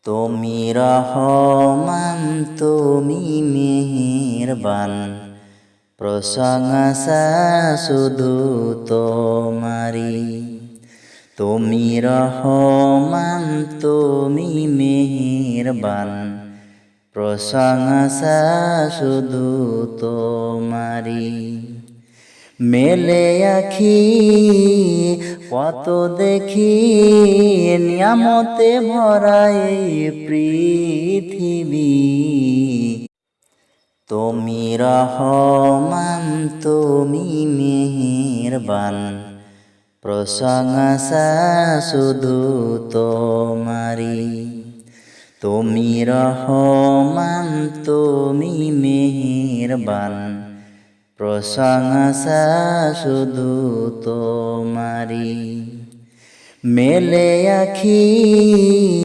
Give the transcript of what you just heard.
তুমি রহমান তুমি মেহেরবান, প্রশংসা শুধু তোমারি। তুমি রহমান তুমি মেহেরবান, প্রশংসা শুধু তোমারি। মেলে আখি কত দেখি, নিয়ামতে ভরা এই পৃথিবী। তুমি রহমান তুমি মেহেরবান, প্রশংসা শুধু তোমারি। তুমি রহমান তুমি মেহেরবান, প্রশংসা শুধু তোমারি। মেলে আখি